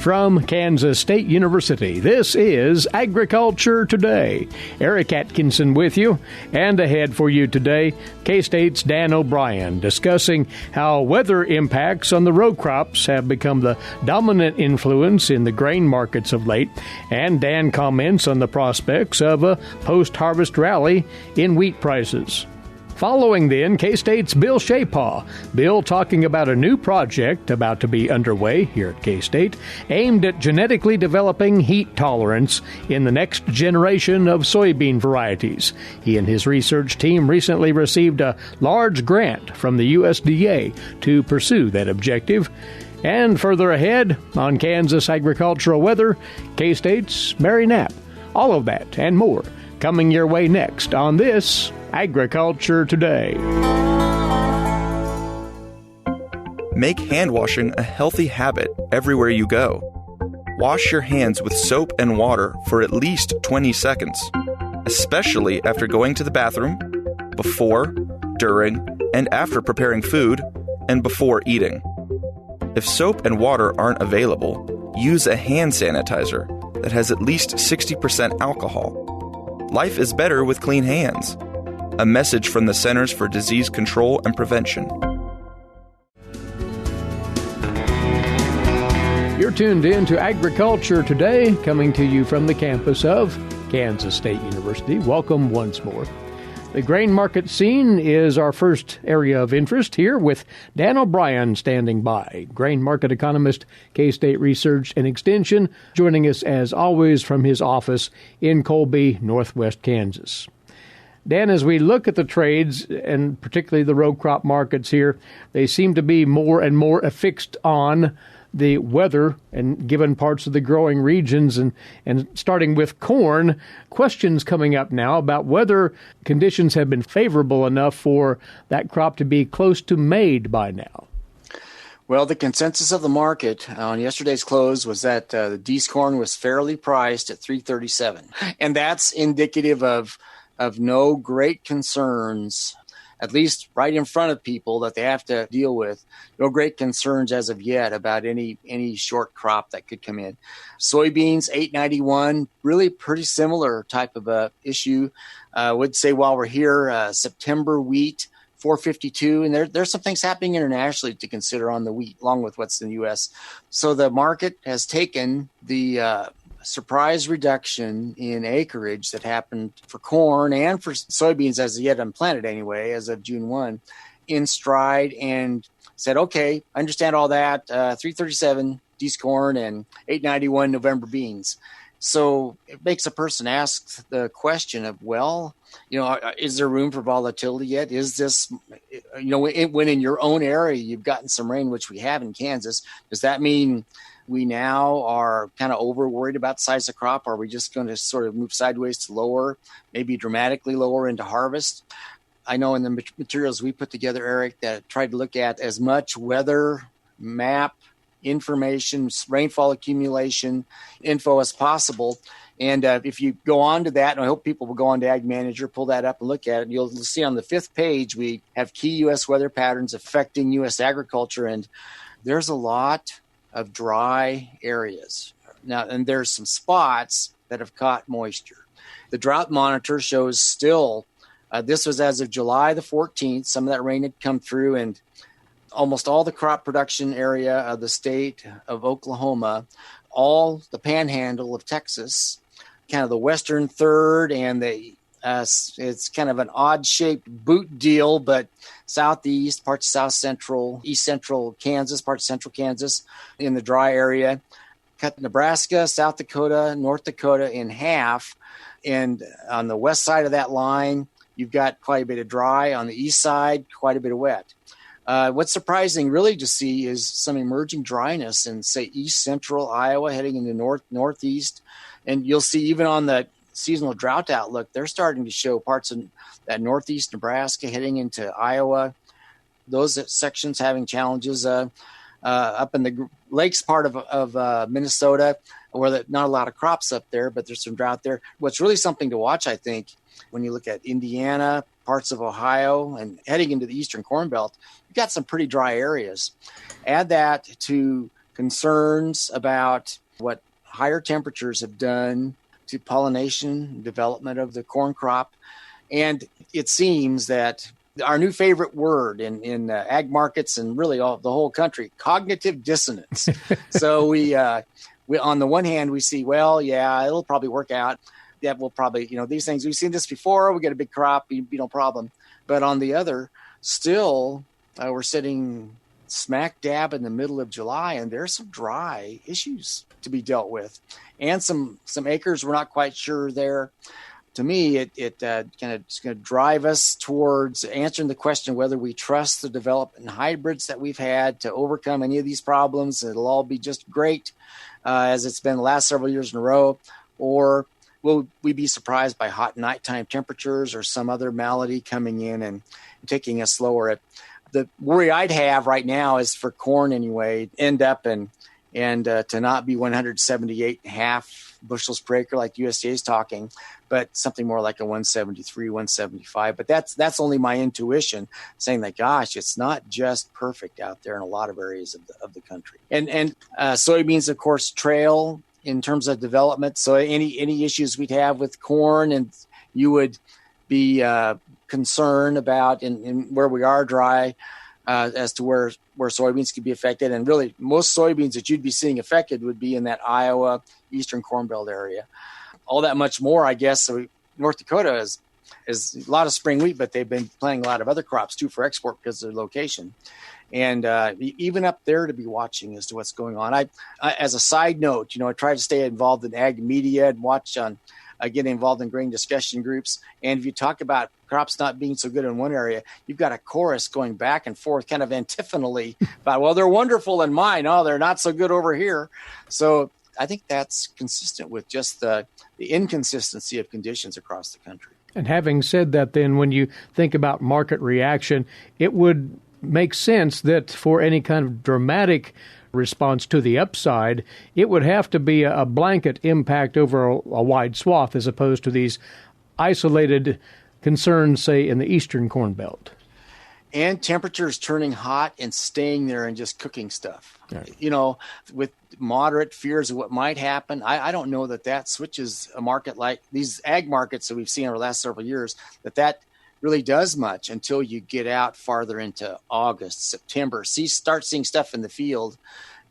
From Kansas State University, this is Agriculture Today. Eric Atkinson with you, and ahead for you today, K-State's Dan O'Brien discussing how weather impacts on the row crops have become the dominant influence in the grain markets of late, and Dan comments on the prospects of a post-harvest rally in wheat prices. Following then, K-State's Bill Schapaugh. Bill talking about a new project about to be underway here at K-State aimed at genetically developing heat tolerance in the next generation of soybean varieties. He and his research team recently received a large grant from the USDA to pursue that objective. And further ahead, on Kansas agricultural weather, K-State's Mary Knapp. All of that and more coming your way next on this Agriculture Today. Make hand washing a healthy habit everywhere you go. Wash your hands with soap and water for at least 20 seconds, especially after going to the bathroom, before, during, and after preparing food, and before eating. If soap and water aren't available, use a hand sanitizer that has at least 60% alcohol. Life is better with clean hands. A message from the Centers for Disease Control and Prevention. You're tuned in to Agriculture Today, coming to you from the campus of Kansas State University. Welcome once more. The grain market scene is our first area of interest here, with Dan O'Brien standing by, grain market economist, K-State Research and Extension, joining us as always from his office in Colby, northwest Kansas. Dan, as we look at the trades, and particularly the row crop markets here, they seem to be more and more affixed on the weather and given parts of the growing regions. And starting with corn, questions coming up now about whether conditions have been favorable enough for that crop to be close to made by now. Well, the consensus of the market on yesterday's close was that the D's corn was fairly priced at $337. And that's indicative of no great concerns, at least right in front of people that they have to deal with. No great concerns as of yet about any short crop that could come in. Soybeans, $891, really pretty similar type of a issue. I would say while we're here, September wheat, $452, and there's some things happening internationally to consider on the wheat, along with what's in the U.S. So the market has taken the surprise reduction in acreage that happened for corn and for soybeans as yet unplanted anyway, as of June 1, in stride and said, okay, I understand all that, 337 D's corn and 891 November beans. So it makes a person ask the question of, well, is there room for volatility yet? Is this, when in your own area you've gotten some rain, which we have in Kansas, does that mean we now are kind of over worried about the size of the crop? Are we just going to sort of move sideways to lower, maybe dramatically lower into harvest? I know in the materials we put together, Eric, that tried to look at as much weather map information, rainfall accumulation info as possible. And if you go on to that, and I hope people will go on to Ag Manager, pull that up and look at it, you'll see on the 5th page, we have key U.S. weather patterns affecting U.S. agriculture. And there's a lot of dry areas. Now, and there's some spots that have caught moisture. The drought monitor shows still, this was as of July the 14th, some of that rain had come through, and almost all the crop production area of the state of Oklahoma, all the panhandle of Texas, kind of the western third, and it's kind of an odd-shaped boot deal, but southeast, parts of south central, east central Kansas, parts of central Kansas in the dry area. Cut Nebraska, South Dakota, North Dakota in half. And on the west side of that line, you've got quite a bit of dry. On the east side, quite a bit of wet. What's surprising really to see is some emerging dryness in, say, east central Iowa heading into northeast. And you'll see even on the seasonal drought outlook, they're starting to show parts of that northeast Nebraska heading into Iowa. Those sections having challenges up in the lakes part of Minnesota, where not a lot of crops up there, but there's some drought there. What's really something to watch, I think, when you look at Indiana, parts of Ohio, and heading into the eastern Corn Belt, you've got some pretty dry areas. Add that to concerns about what higher temperatures have done to pollination development of the corn crop. And it seems that our new favorite word in ag markets and really the whole country, cognitive dissonance. So we on the one hand, we see, well, yeah, it'll probably work out. That will probably, these things, we've seen this before. We get a big crop, no problem. But on the other, still, we're sitting smack dab in the middle of July, and there's some dry issues to be dealt with. And some acres we're not quite sure there. To me, it kind of is going to drive us towards answering the question whether we trust the development hybrids that we've had to overcome any of these problems. It'll all be just great, as it's been the last several years in a row, or will we be surprised by hot nighttime temperatures or some other malady coming in and taking us slower? The worry I'd have right now is for corn anyway, end up and to not be 178.5 bushels per acre like USDA is talking, but something more like a 173, 175. But that's only my intuition saying that, gosh, it's not just perfect out there in a lot of areas of the country. And soybeans, of course, trail in terms of development. So any issues we'd have with corn, and you would be concerned about in where we are dry, as to where soybeans could be affected. And really, most soybeans that you'd be seeing affected would be in that Iowa, Eastern Corn Belt area. All that much more, I guess. So North Dakota is a lot of spring wheat, but they've been planting a lot of other crops too for export because of their location. And even up there to be watching as to what's going on. I as a side note, I try to stay involved in ag media and watch on get involved in grain discussion groups. And if you talk about crops not being so good in one area, you've got a chorus going back and forth kind of antiphonally about, well, they're wonderful in mine. Oh, they're not so good over here. So I think that's consistent with just the inconsistency of conditions across the country. And having said that, then, when you think about market reaction, it would make sense that for any kind of dramatic response to the upside, it would have to be a blanket impact over a wide swath as opposed to these isolated concerns, say, in the Eastern Corn Belt. And temperatures turning hot and staying there and just cooking stuff. Right. With moderate fears of what might happen, I don't know that switches a market like these ag markets that we've seen over the last several years, that really does much until you get out farther into August, September. Start seeing stuff in the field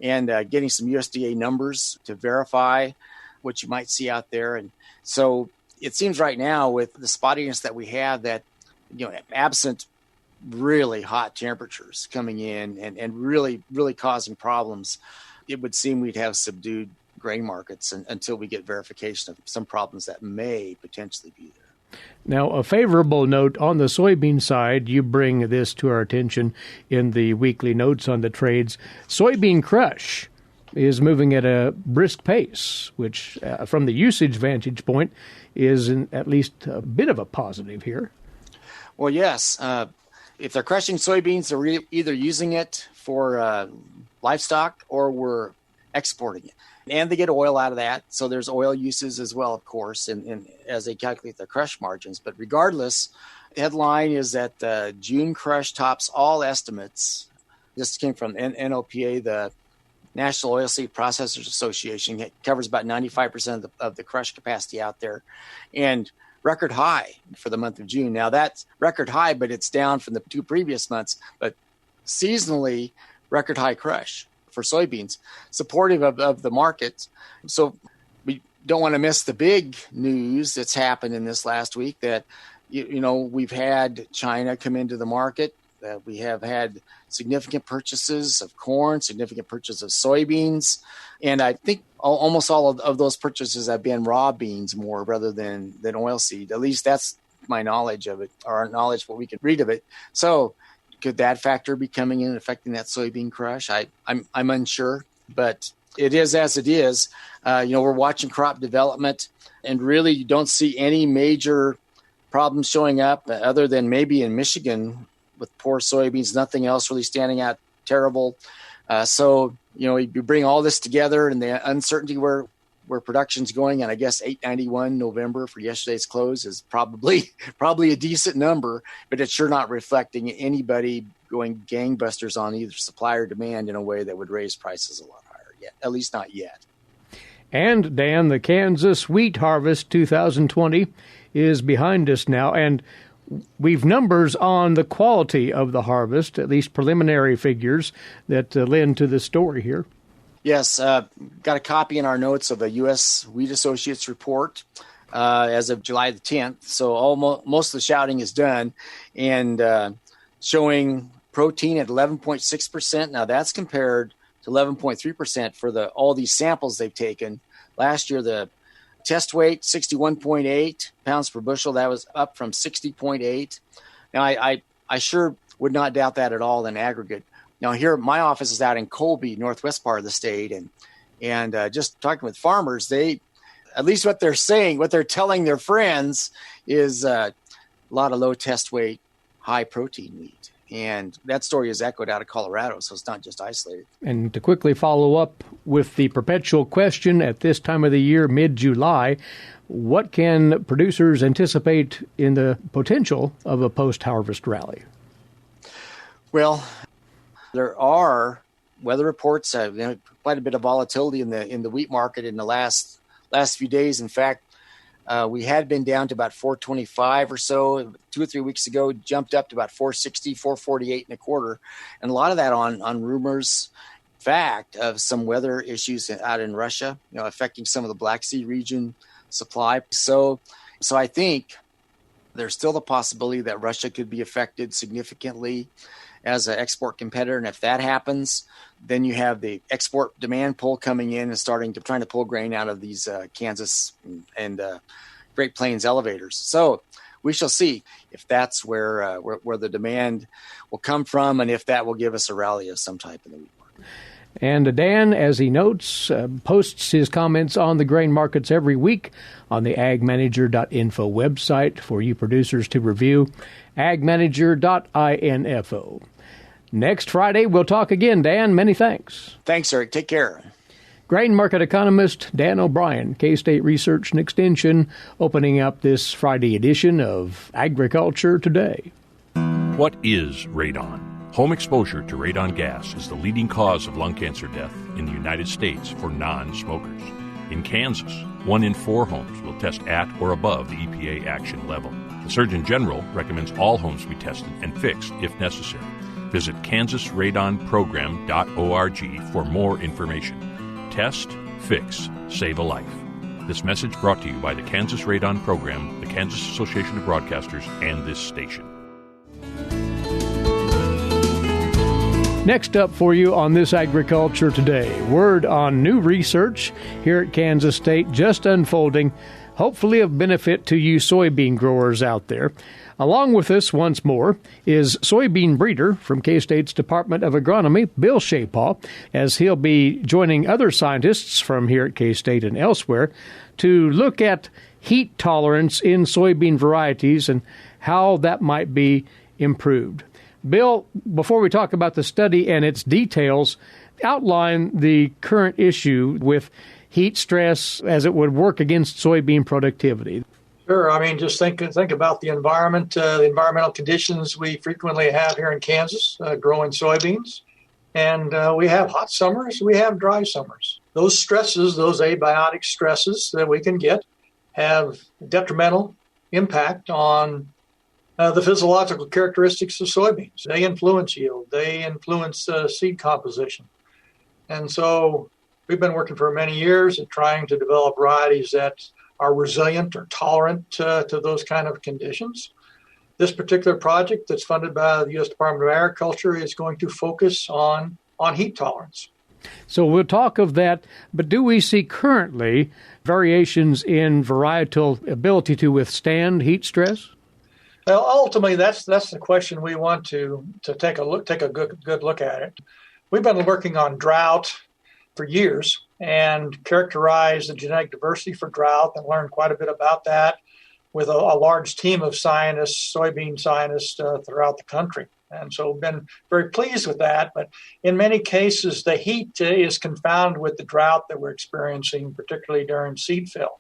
and getting some USDA numbers to verify what you might see out there. And so it seems right now with the spottiness that we have that, absent really hot temperatures coming in and really, really causing problems, it would seem we'd have subdued grain markets until we get verification of some problems that may potentially be there. Now, a favorable note on the soybean side, you bring this to our attention in the weekly notes on the trades. Soybean crush is moving at a brisk pace, which from the usage vantage point is at least a bit of a positive here. Well, yes. If they're crushing soybeans, they're either using it for livestock or we're exporting it. And they get oil out of that. So there's oil uses as well, of course, in as they calculate their crush margins. But regardless, the headline is that June crush tops all estimates. This came from NOPA, the National Oilseed Processors Association. It covers about 95% of the crush capacity out there. And record high for the month of June. Now, that's record high, but it's down from the two previous months. But seasonally, record high crush for soybeans, supportive of the market. So we don't want to miss the big news that's happened in this last week that, we've had China come into the market. We have had significant purchases of corn, significant purchases of soybeans. And I think almost all of those purchases have been raw beans more rather than oilseed. At least that's my knowledge of it, or our knowledge, what we can read of it. So could that factor be coming in and affecting that soybean crush? I'm unsure, but it is as it is. We're watching crop development, and really you don't see any major problems showing up other than maybe in Michigan with poor soybeans, nothing else really standing out terrible. So you bring all this together and the uncertainty where production's going, and I guess 891 November for yesterday's close is probably a decent number, but it's sure not reflecting anybody going gangbusters on either supply or demand in a way that would raise prices a lot higher. yet, at least not yet. And, Dan, the Kansas wheat harvest 2020 is behind us now, and we've numbers on the quality of the harvest, at least preliminary figures that lend to the story here. Yes, got a copy in our notes of the U.S. Wheat Associates report as of July the 10th. So most of the shouting is done, and showing protein at 11.6%. Now that's compared to 11.3% for all these samples they've taken. Last year, the test weight, 61.8 pounds per bushel. That was up from 60.8. Now, I sure would not doubt that at all in aggregate. Now, here, my office is out in Colby, northwest part of the state, and just talking with farmers, they, at least what they're saying, what they're telling their friends is a lot of low test weight, high protein wheat. And that story is echoed out of Colorado, so it's not just isolated. And to quickly follow up with the perpetual question at this time of the year, mid-July, what can producers anticipate in the potential of a post-harvest rally? Well, there are weather reports, quite a bit of volatility in the wheat market in the last few days. In fact, we had been down to about 425 or so 2 or 3 weeks ago, jumped up to about 460, 448 and a quarter. And a lot of that on rumors, fact, of some weather issues out in Russia, affecting some of the Black Sea region supply. So I think there's still the possibility that Russia could be affected significantly as an export competitor. And if that happens, then you have the export demand pull coming in and trying to pull grain out of these Kansas and Great Plains elevators. So we shall see if that's where the demand will come from, and if that will give us a rally of some type in the wheat market. And Dan, as he notes, posts his comments on the grain markets every week on the agmanager.info website for you producers to review, agmanager.info. Next Friday, we'll talk again. Dan, many thanks. Thanks, Eric. Take care. Grain market economist Dan O'Brien, K-State Research and Extension, opening up this Friday edition of Agriculture Today. What is radon? Home exposure to radon gas is the leading cause of lung cancer death in the United States for non-smokers. In Kansas, 1 in 4 homes will test at or above the EPA action level. The Surgeon General recommends all homes be tested and fixed if necessary. Visit kansasradonprogram.org for more information. Test, fix, save a life. This message brought to you by the Kansas Radon Program, the Kansas Association of Broadcasters, and this station. Next up for you on This Agriculture Today, word on new research here at Kansas State just unfolding, hopefully of benefit to you soybean growers out there. Along with us once more is soybean breeder from K-State's Department of Agronomy, Bill Schapaugh, as he'll be joining other scientists from here at K-State and elsewhere to look at heat tolerance in soybean varieties and how that might be improved. Bill, before we talk about the study and its details, outline the current issue with heat stress as it would work against soybean productivity. Sure. I mean, just think about the environment, the environmental conditions we frequently have here in Kansas growing soybeans. And we have hot summers, we have dry summers. Those stresses, those abiotic stresses that we can get have detrimental impact on the physiological characteristics of soybeans. They influence yield. They influence seed composition. And so we've been working for many years at trying to develop varieties that are resilient or tolerant to those kind of conditions. This particular project that's funded by the U.S. Department of Agriculture is going to focus on heat tolerance. So we'll talk of that, but do we see currently variations in varietal ability to withstand heat stress? Well, ultimately, that's the question we want to take a good look at it. We've been working on drought for years and characterized the genetic diversity for drought and learned quite a bit about that with a large team of scientists, soybean scientists throughout the country. And so we've been very pleased with that. But in many cases, the heat is confounded with the drought that we're experiencing, particularly during seed fill.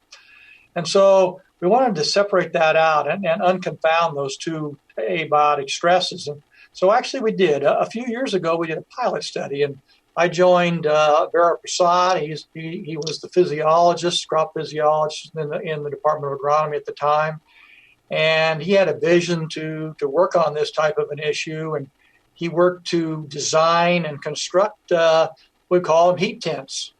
And so we wanted to separate that out and unconfound those two abiotic stresses. And so actually we did. A few years ago, we did a pilot study, and I joined Vera Prasad. He was the physiologist, crop physiologist in the Department of Agronomy at the time. And he had a vision to work on this type of an issue. And he worked to design and construct, we call them heat tents.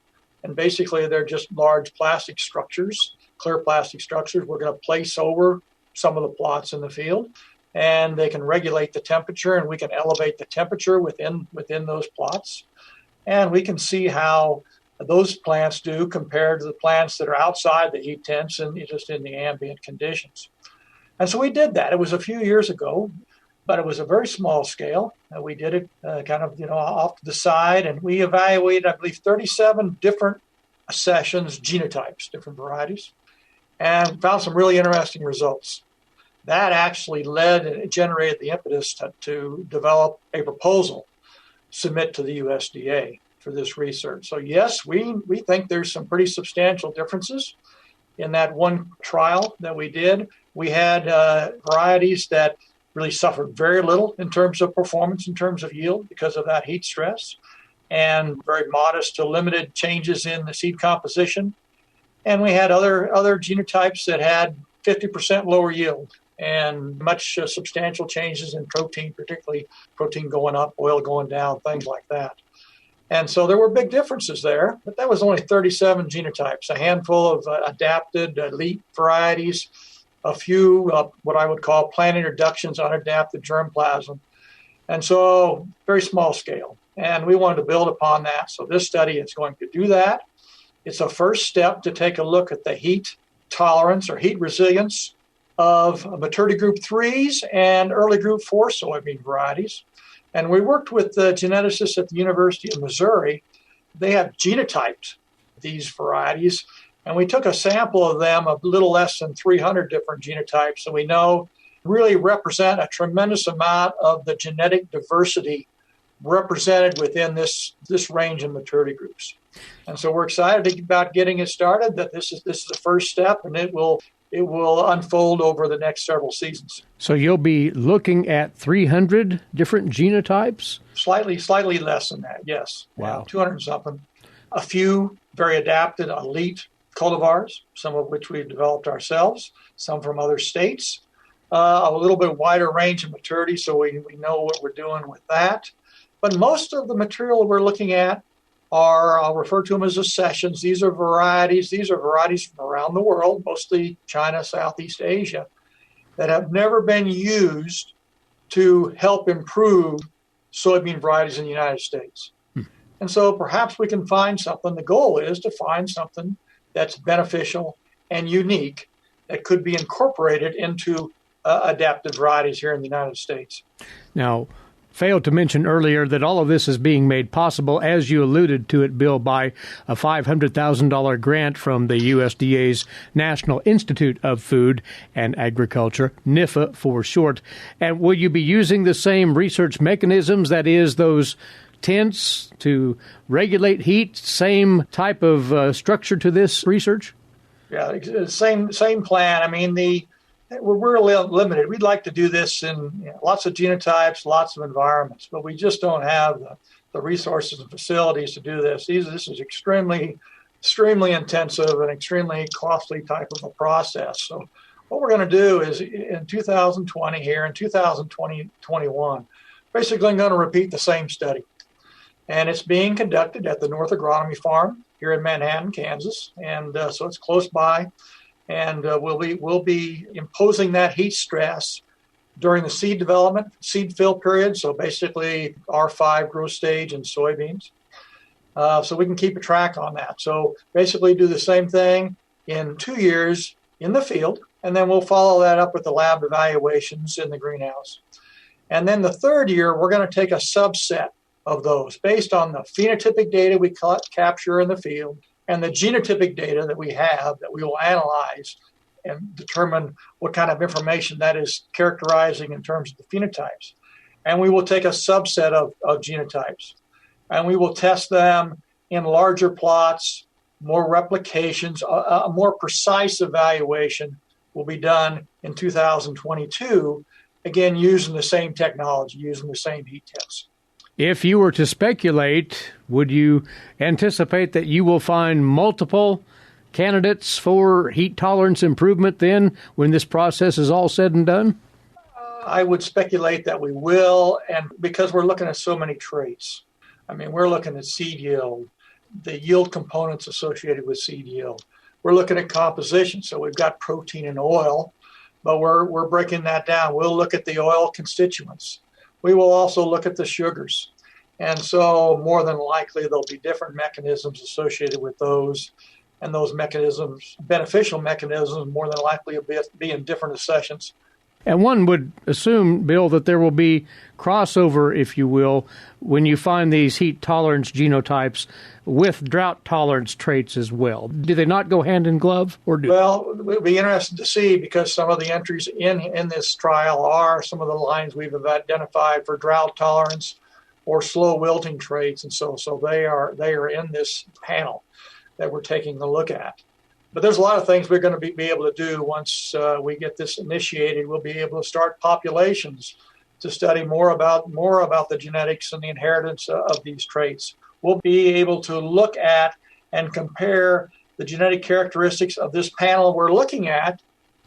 And basically, they're just large plastic structures, clear plastic structures we're going to place over some of the plots in the field. And they can regulate the temperature, and we can elevate the temperature within those plots. And we can see how those plants do compared to the plants that are outside the heat tents and just in the ambient conditions. And so we did that. It was a few years ago, but it was a very small scale. We did it kind of, off to the side, and we evaluated, I believe, 37 different sessions, genotypes, different varieties, and found some really interesting results. That actually led and generated the impetus to develop a proposal, submit to the USDA for this research. So yes, we think there's some pretty substantial differences in that one trial that we did. We had varieties that really suffered very little in terms of performance, in terms of yield, because of that heat stress, and very modest to limited changes in the seed composition. And we had other genotypes that had 50% lower yield and much substantial changes in protein, particularly protein going up, oil going down, things like that. And so there were big differences there, but that was only 37 genotypes, a handful of adapted elite varieties, a few what I would call plant introductions on adapted germplasm. And so very small scale. And we wanted to build upon that. So this study is going to do that. It's a first step to take a look at the heat tolerance or heat resilience of maturity group 3s and early group 4 soybean varieties. And we worked with the geneticists at the University of Missouri. They have genotyped these varieties, and we took a sample of them, a little less than 300 different genotypes, and we know really represent a tremendous amount of the genetic diversity represented within this range of maturity groups. And so we're excited about getting it started, that this is the first step, and it will unfold over the next several seasons. So you'll be looking at 300 different genotypes? Slightly less than that, yes. Wow. 200 something. A few very adapted elite cultivars, some of which we've developed ourselves, some from other states. A little bit wider range of maturity, so we know what we're doing with that. But most of the material we're looking at are, I'll refer to them as accessions. These are varieties from around the world, mostly China, Southeast Asia, that have never been used to help improve soybean varieties in the United States. And so perhaps we can find something. The goal is to find something that's beneficial and unique that could be incorporated into adapted varieties here in the United States. Now, failed to mention earlier that all of this is being made possible, as you alluded to it, Bill, by a $500,000 grant from the USDA's National Institute of Food and Agriculture, NIFA for short. And will you be using the same research mechanisms, that is, those tents to regulate heat, same type of structure to this research? Yeah, same plan. I mean, we're limited. We'd like to do this in lots of genotypes, lots of environments, but we just don't have the resources and facilities to do this. This is extremely intensive and extremely costly type of a process. So what we're going to do is in 2020 here, in 2021, basically I'm going to repeat the same study. And it's being conducted at the North Agronomy Farm here in Manhattan, Kansas. And so it's close by. And we'll be imposing that heat stress during the seed development, seed fill period. So basically R5 growth stage in soybeans. So we can keep a track on that. So basically do the same thing in 2 years in the field. And then we'll follow that up with the lab evaluations in the greenhouse. And then the third year, we're going to take a subset of those based on the phenotypic data we capture in the field and the genotypic data that we have that we will analyze and determine what kind of information that is characterizing in terms of the phenotypes. And we will take a subset of genotypes, and we will test them in larger plots, more replications, a more precise evaluation will be done in 2022, again, using the same technology, using the same heat tests. If you were to speculate, would you anticipate that you will find multiple candidates for heat tolerance improvement then when this process is all said and done? I would speculate that we will, and because we're looking at so many traits. I mean, we're looking at seed yield, the yield components associated with seed yield. We're looking at composition, so we've got protein and oil, but we're breaking that down. We'll look at the oil constituents. We will also look at the sugars. And so more than likely, there'll be different mechanisms associated with those. And those mechanisms, beneficial mechanisms, more than likely will be in different accessions. And one would assume, Bill, that there will be crossover, if you will, when you find these heat tolerance genotypes with drought tolerance traits as well. Do they not go hand in glove? Well, it'll be interesting to see, because some of the entries in this trial are some of the lines we've identified for drought tolerance or slow wilting traits. And so they are in this panel that we're taking a look at. But there's a lot of things we're going to be able to do once we get this initiated. We'll be able to start populations to study more about the genetics and the inheritance of these traits. We'll be able to look at and compare the genetic characteristics of this panel we're looking at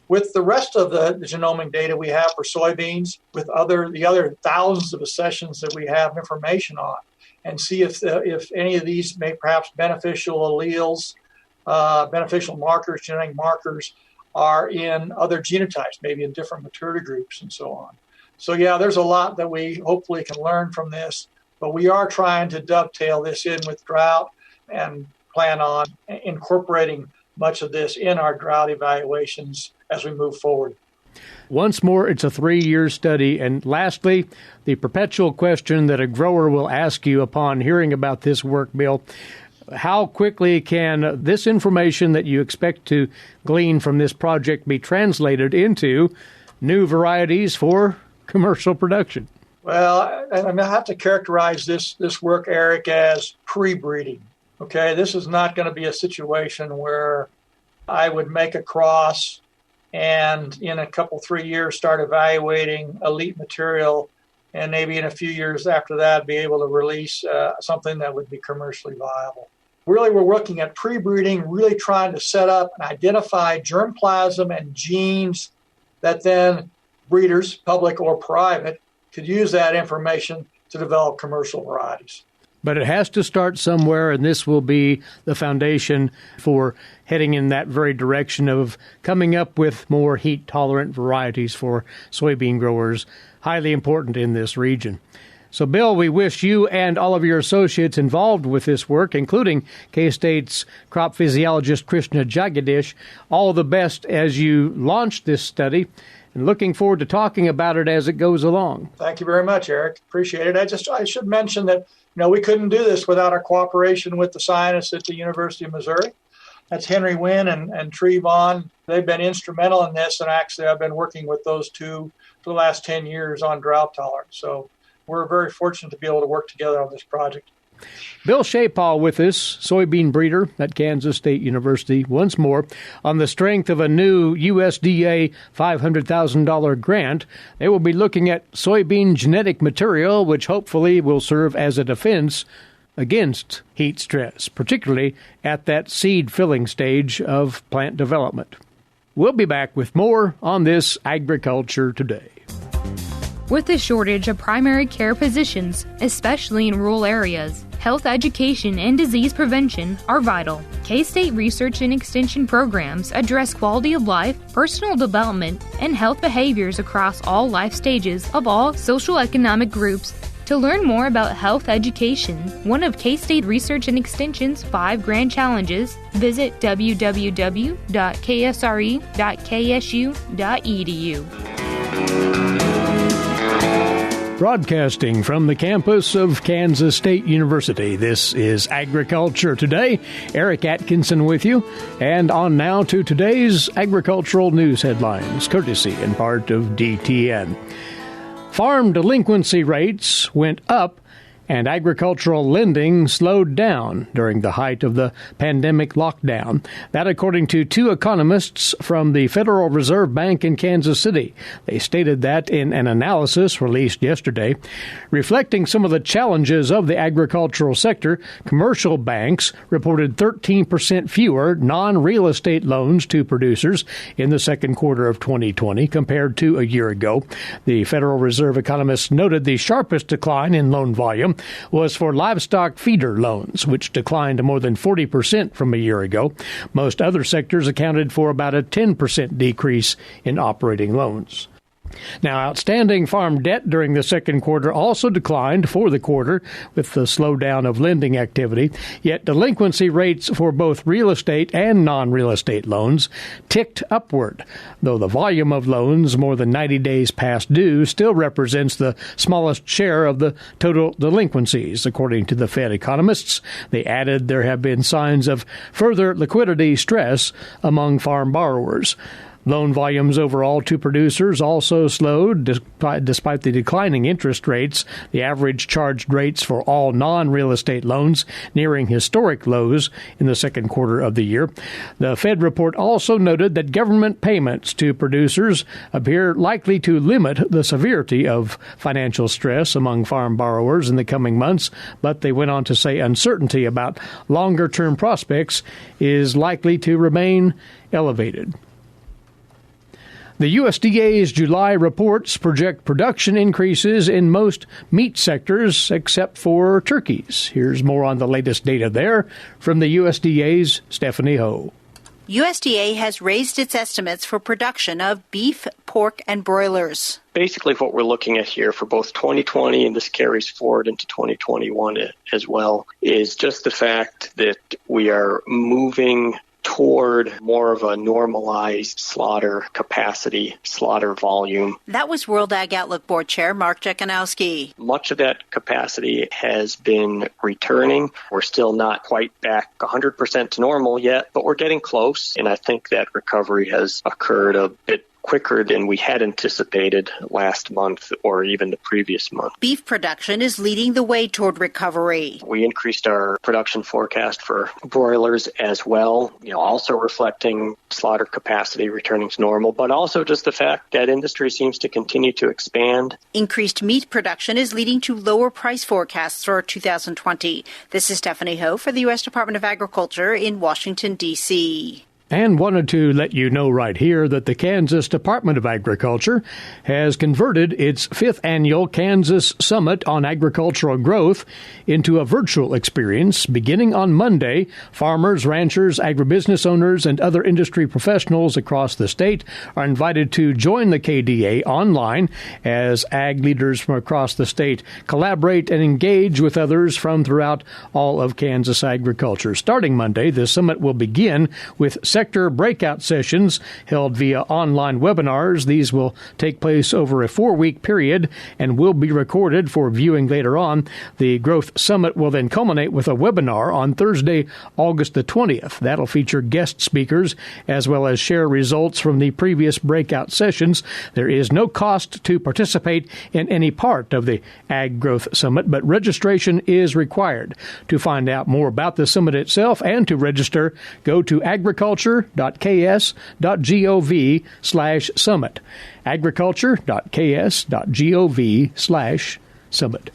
with the rest of the genomic data we have for soybeans, with the other thousands of accessions that we have information on, and see if any of these may perhaps beneficial alleles, beneficial markers, genetic markers, are in other genotypes, maybe in different maturity groups and so on. So yeah, there's a lot that we hopefully can learn from this, but we are trying to dovetail this in with drought and plan on incorporating much of this in our drought evaluations as we move forward. Once more, it's a 3-year study. And lastly, the perpetual question that a grower will ask you upon hearing about this work, Bill: how quickly can this information that you expect to glean from this project be translated into new varieties for commercial production? Well, I'm going to have to characterize this work, Eric, as pre-breeding. Okay, this is not going to be a situation where I would make a cross and in a couple, 3 years start evaluating elite material, and maybe in a few years after that be able to release something that would be commercially viable. Really, we're looking at pre-breeding, really trying to set up and identify germplasm and genes that then breeders, public or private, could use that information to develop commercial varieties. But it has to start somewhere, and this will be the foundation for heading in that very direction of coming up with more heat-tolerant varieties for soybean growers, highly important in this region. So, Bill, we wish you and all of your associates involved with this work, including K-State's crop physiologist Krishna Jagadish, all the best as you launch this study, and looking forward to talking about it as it goes along. Thank you very much, Eric. Appreciate it. I should mention that we couldn't do this without our cooperation with the scientists at the University of Missouri. That's Henry Wynn and Tree Vaughn. They've been instrumental in this, and actually I've been working with those two for the last 10 years on drought tolerance. So we're very fortunate to be able to work together on this project. Bill Schapaugh with us, soybean breeder at Kansas State University, once more. On the strength of a new USDA $500,000 grant, they will be looking at soybean genetic material, which hopefully will serve as a defense against heat stress, particularly at that seed filling stage of plant development. We'll be back with more on this Agriculture Today. With the shortage of primary care physicians, especially in rural areas, health education and disease prevention are vital. K-State research and extension programs address quality of life, personal development, and health behaviors across all life stages of all social economic groups. To learn more about health education, one of K-State Research and Extension's 5 grand challenges, visit www.ksre.ksu.edu. Broadcasting from the campus of Kansas State University, this is Agriculture Today. Eric Atkinson with you. And on now to today's agricultural news headlines, courtesy in part of DTN. Farm delinquency rates went up And agricultural lending slowed down during the height of the pandemic lockdown. That according to two economists from the Federal Reserve Bank in Kansas City. They stated that in an analysis released yesterday. Reflecting some of the challenges of the agricultural sector, commercial banks reported 13% fewer non-real estate loans to producers in the second quarter of 2020 compared to a year ago. The Federal Reserve economists noted the sharpest decline in loan volume was for livestock feeder loans, which declined more than 40% from a year ago. Most other sectors accounted for about a 10% decrease in operating loans. Now, outstanding farm debt during the second quarter also declined for the quarter with the slowdown of lending activity, yet delinquency rates for both real estate and non-real estate loans ticked upward, though the volume of loans more than 90 days past due still represents the smallest share of the total delinquencies, according to the Fed economists. They added there have been signs of further liquidity stress among farm borrowers. Loan volumes overall to producers also slowed despite the declining interest rates, the average charged rates for all non-real estate loans nearing historic lows in the second quarter of the year. The Fed report also noted that government payments to producers appear likely to limit the severity of financial stress among farm borrowers in the coming months, but they went on to say uncertainty about longer-term prospects is likely to remain elevated. The USDA's July reports project production increases in most meat sectors except for turkeys. Here's more on the latest data there from the USDA's Stephanie Ho. USDA has raised its estimates for production of beef, pork, and broilers. Basically, what we're looking at here for both 2020 and this carries forward into 2021 as well is just the fact that we are moving toward more of a normalized slaughter capacity, slaughter volume. That was World Ag Outlook Board Chair Mark Jekanowski. Much of that capacity has been returning. We're still not quite back 100% to normal yet, but we're getting close. And I think that recovery has occurred a bit quicker than we had anticipated last month or even the previous month. Beef production is leading the way toward recovery. We increased our production forecast for broilers as well, also reflecting slaughter capacity returning to normal, but also just the fact that industry seems to continue to expand. Increased meat production is leading to lower price forecasts for 2020. This is Stephanie Ho for the U.S. Department of Agriculture in Washington, D.C. And wanted to let you know right here that the Kansas Department of Agriculture has converted its 5th annual Kansas Summit on Agricultural Growth into a virtual experience. Beginning on Monday, farmers, ranchers, agribusiness owners, and other industry professionals across the state are invited to join the KDA online as ag leaders from across the state collaborate and engage with others from throughout all of Kansas agriculture. Starting Monday, the summit will begin with sector breakout sessions held via online webinars. These will take place over a 4-week period and will be recorded for viewing later on. The Growth Summit will then culminate with a webinar on Thursday, August the 20th. That'll feature guest speakers as well as share results from the previous breakout sessions. There is no cost to participate in any part of the Ag Growth Summit, but registration is required. To find out more about the summit itself and to register, go to agriculture.ks.gov/summit. agriculture.ks.gov/summit.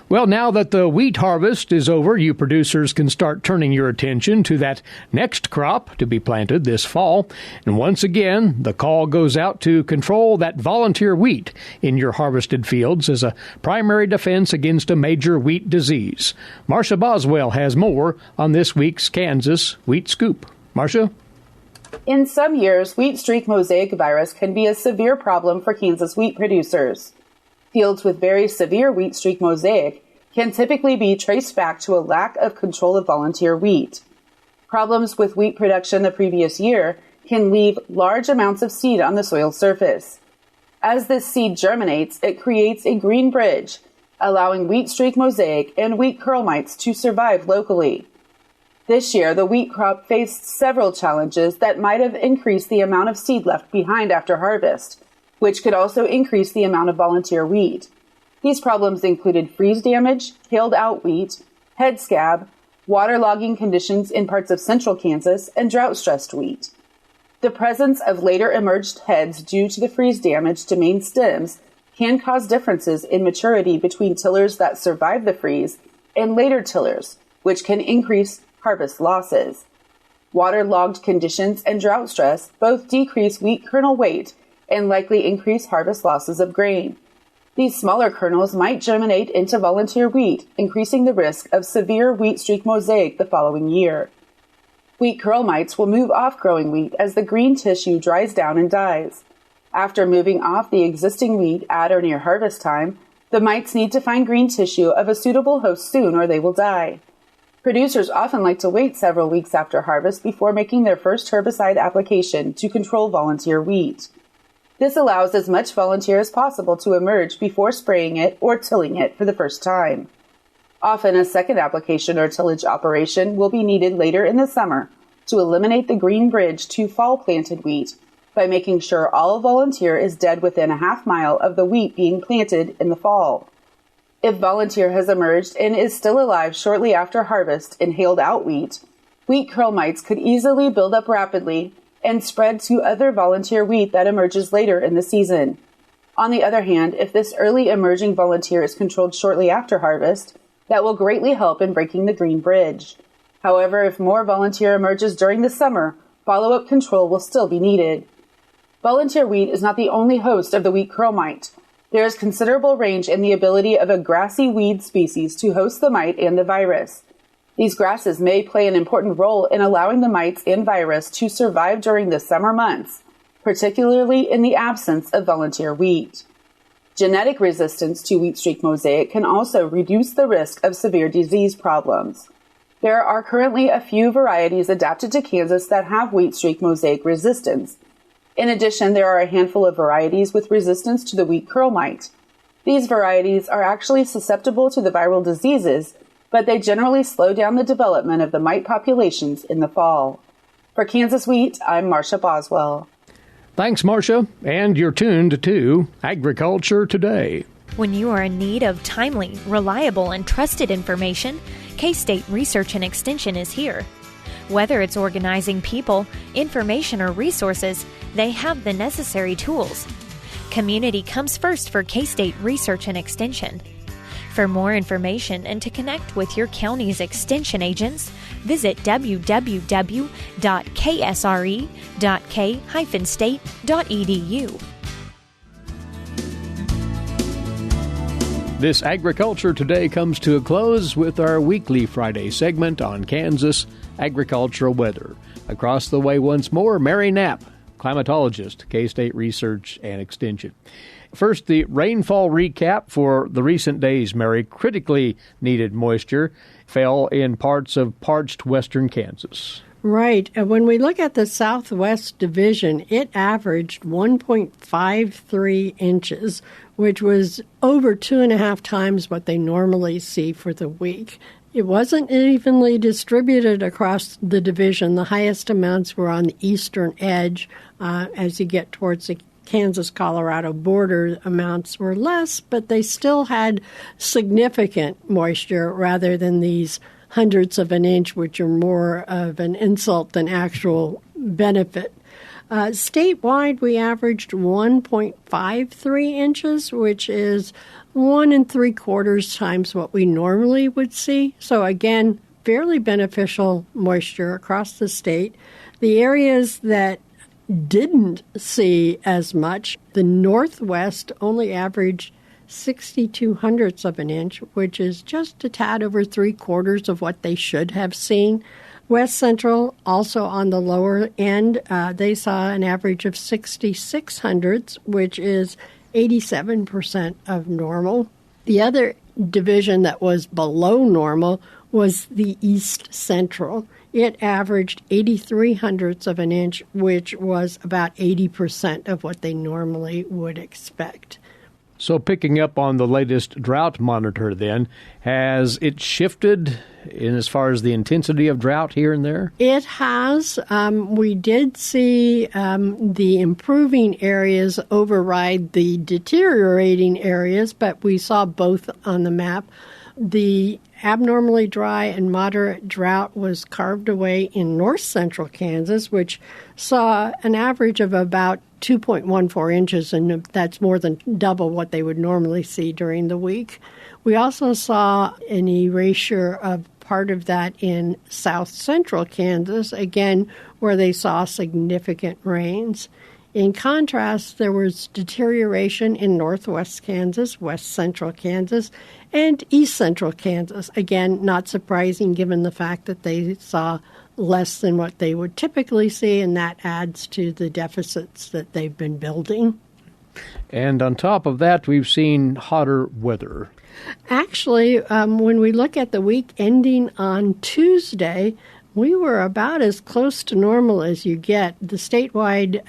Well, now that the wheat harvest is over, you producers can start turning your attention to that next crop to be planted this fall. And once again, the call goes out to control that volunteer wheat in your harvested fields as a primary defense against a major wheat disease. Marcia Boswell has more on this week's Kansas Wheat Scoop. Marcia? In some years, wheat streak mosaic virus can be a severe problem for Kansas wheat producers. Fields with very severe wheat streak mosaic can typically be traced back to a lack of control of volunteer wheat. Problems with wheat production the previous year can leave large amounts of seed on the soil surface. As this seed germinates, it creates a green bridge, allowing wheat streak mosaic and wheat curl mites to survive locally. This year, the wheat crop faced several challenges that might have increased the amount of seed left behind after harvest, which could also increase the amount of volunteer wheat. These problems included freeze damage, hailed-out wheat, head scab, waterlogging conditions in parts of central Kansas, and drought-stressed wheat. The presence of later emerged heads due to the freeze damage to main stems can cause differences in maturity between tillers that survive the freeze and later tillers, which can increase harvest losses. Waterlogged conditions and drought stress both decrease wheat kernel weight and likely increase harvest losses of grain. These smaller kernels might germinate into volunteer wheat, increasing the risk of severe wheat streak mosaic the following year. Wheat curl mites will move off growing wheat as the green tissue dries down and dies. After moving off the existing wheat at or near harvest time, the mites need to find green tissue of a suitable host soon or they will die. Producers often like to wait several weeks after harvest before making their first herbicide application to control volunteer wheat. This allows as much volunteer as possible to emerge before spraying it or tilling it for the first time. Often a second application or tillage operation will be needed later in the summer to eliminate the green bridge to fall-planted wheat by making sure all volunteer is dead within a half mile of the wheat being planted in the fall. If volunteer has emerged and is still alive shortly after harvest in hailed-out wheat, wheat curl mites could easily build up rapidly and spread to other volunteer wheat that emerges later in the season. On the other hand, if this early emerging volunteer is controlled shortly after harvest, that will greatly help in breaking the green bridge. However, if more volunteer emerges during the summer, follow-up control will still be needed. Volunteer wheat is not the only host of the wheat curl mite. There is considerable range in the ability of a grassy weed species to host the mite and the virus. These grasses may play an important role in allowing the mites and virus to survive during the summer months, particularly in the absence of volunteer wheat. Genetic resistance to wheat streak mosaic can also reduce the risk of severe disease problems. There are currently a few varieties adapted to Kansas that have wheat streak mosaic resistance. In addition, there are a handful of varieties with resistance to the wheat curl mite. These varieties are actually susceptible to the viral diseases, but they generally slow down the development of the mite populations in the fall. For Kansas Wheat, I'm Marcia Boswell. Thanks, Marcia, and you're tuned to Agriculture Today. When you are in need of timely, reliable, and trusted information, K-State Research and Extension is here. Whether it's organizing people, information, or resources, they have the necessary tools. Community comes first for K-State Research and Extension. For more information and to connect with your county's extension agents, visit www.ksre.k-state.edu. This Agriculture Today comes to a close with our weekly Friday segment on Kansas agricultural weather. Across the way once more, Mary Knapp, climatologist, K-State Research and Extension. First, the rainfall recap for the recent days, Mary. Critically needed moisture fell in parts of parched western Kansas. Right. When we look at the Southwest Division, it averaged 1.53 inches, which was over 2.5 times what they normally see for the week. It wasn't evenly distributed across the division. The highest amounts were on the eastern edge. As you get towards the Kansas-Colorado border, amounts were less, but they still had significant moisture rather than these hundredths of an inch, which are more of an insult than actual benefit. Statewide, we averaged 1.53 inches, which is 1 3/4 times what we normally would see. So again, fairly beneficial moisture across the state. The areas that didn't see as much, the Northwest only averaged 62 hundredths of an inch, which is just a tad over 3/4 of what they should have seen. West Central, also on the lower end, they saw an average of 66 hundredths, which is 87% of normal. The other division that was below normal was the East Central. It averaged 83 hundredths of an inch, which was about 80% of what they normally would expect. So picking up on the latest drought monitor then, has it shifted in as far as the intensity of drought here and there? It has. We did see the improving areas override the deteriorating areas, but we saw both on the map. The abnormally dry and moderate drought was carved away in north central Kansas, which saw an average of about 2.14 inches, and that's more than double what they would normally see during the week. We also saw an erasure of part of that in south central Kansas, again, where they saw significant rains. In contrast, there was deterioration in northwest Kansas, west central Kansas, and east central Kansas. Again, not surprising given the fact that they saw less than what they would typically see, and that adds to the deficits that they've been building. And on top of that, we've seen hotter weather. Actually, when we look at the week ending on Tuesday, we were about as close to normal as you get. The statewide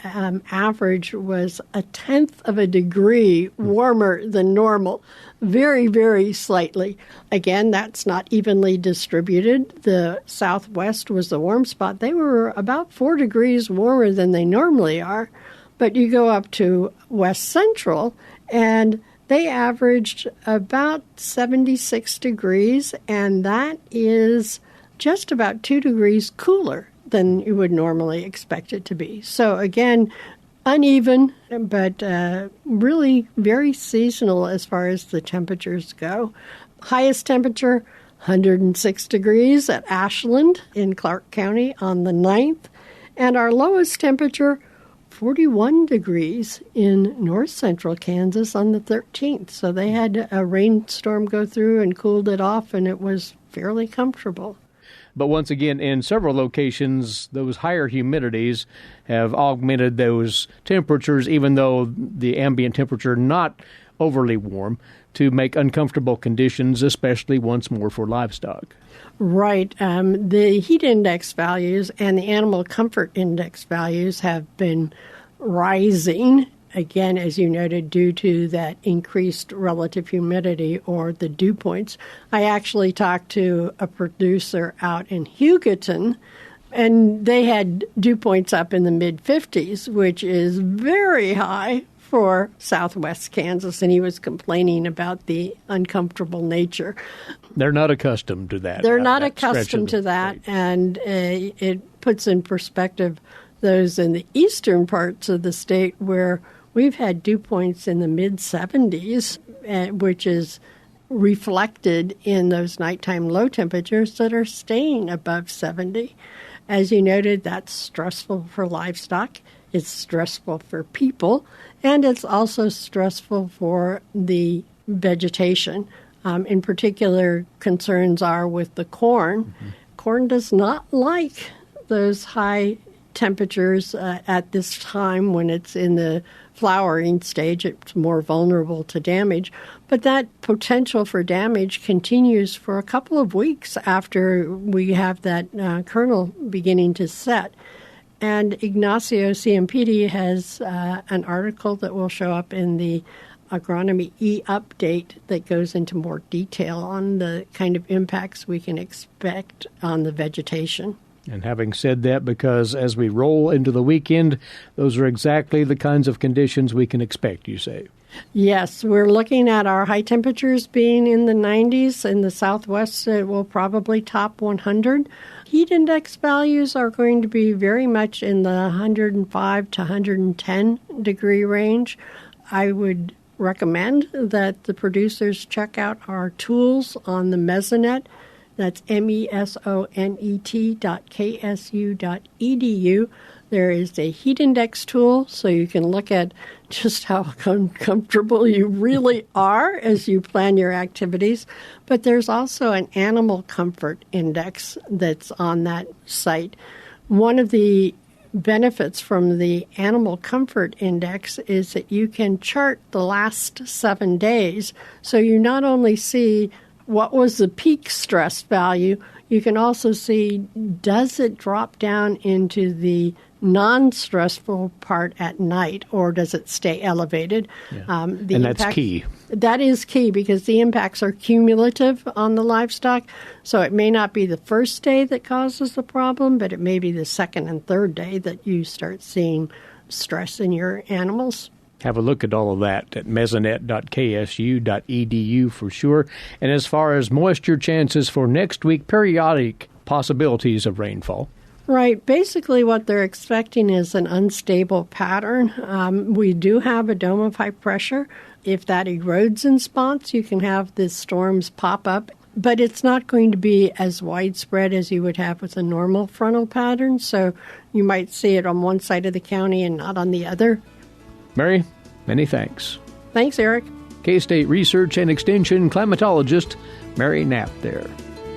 average was 1/10 of a degree warmer than normal, very, very slightly. Again, that's not evenly distributed. The southwest was the warm spot. They were about 4 degrees warmer than they normally are. But you go up to west central, and they averaged about 76 degrees, and that is just about 2 degrees cooler than you would normally expect it to be. So again, uneven, but really very seasonal as far as the temperatures go. Highest temperature, 106 degrees at Ashland in Clark County on the 9th, and our lowest temperature, 41 degrees in north central Kansas on the 13th. So they had a rainstorm go through and cooled it off, and it was fairly comfortable. But once again, in several locations, those higher humidities have augmented those temperatures, even though the ambient temperature not overly warm, to make uncomfortable conditions, especially once more for livestock. Right. The heat index values and the animal comfort index values have been rising, again, as you noted, due to that increased relative humidity or the dew points. I actually talked to a producer out in Hugoton, and they had dew points up in the mid-50s, which is very high for southwest Kansas, and he was complaining about the uncomfortable nature. They're not accustomed to that. They're not accustomed to that, and it puts in perspective those in the eastern parts of the state where we've had dew points in the mid-70s, which is reflected in those nighttime low temperatures that are staying above 70. As you noted, that's stressful for livestock. It's stressful for people, and it's also stressful for the vegetation. In particular, concerns are with the corn. Mm-hmm. Corn does not like those high temperatures at this time when it's in the flowering stage. It's more vulnerable to damage. But that potential for damage continues for a couple of weeks after we have that kernel beginning to set. And Ignacio Ciampiti has an article that will show up in the Agronomy e-update that goes into more detail on the kind of impacts we can expect on the vegetation. And having said that, because as we roll into the weekend, those are exactly the kinds of conditions we can expect, you say? Yes, we're looking at our high temperatures being in the 90s. In the southwest, it will probably top 100. Heat index values are going to be very much in the 105 to 110 degree range. I would recommend that the producers check out our tools on the Mesonet. That's mesonet.ksu.edu. There is a heat index tool, so you can look at just how uncomfortable you really are as you plan your activities. But there's also an animal comfort index that's on that site. One of the benefits from the animal comfort index is that you can chart the last 7 days. So you not only see what was the peak stress value, you can also see, does it drop down into the non-stressful part at night, or does it stay elevated? Yeah. And that's key. That is key because the impacts are cumulative on the livestock. So it may not be the first day that causes the problem, but it may be the second and third day that you start seeing stress in your animals. Have a look at all of that at mesonet.ksu.edu for sure. And as far as moisture chances for next week, periodic possibilities of rainfall. Right. Basically, what they're expecting is an unstable pattern. We do have a dome of high pressure. If that erodes in spots, you can have the storms pop up. But it's not going to be as widespread as you would have with a normal frontal pattern. So you might see it on one side of the county and not on the other. Mary, many thanks. Thanks, Eric. K-State Research and Extension climatologist Mary Knapp there.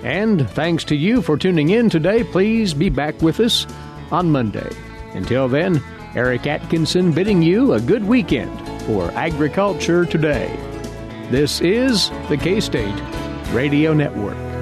And thanks to you for tuning in today. Please be back with us on Monday. Until then, Eric Atkinson bidding you a good weekend for Agriculture Today. This is the K-State Radio Network.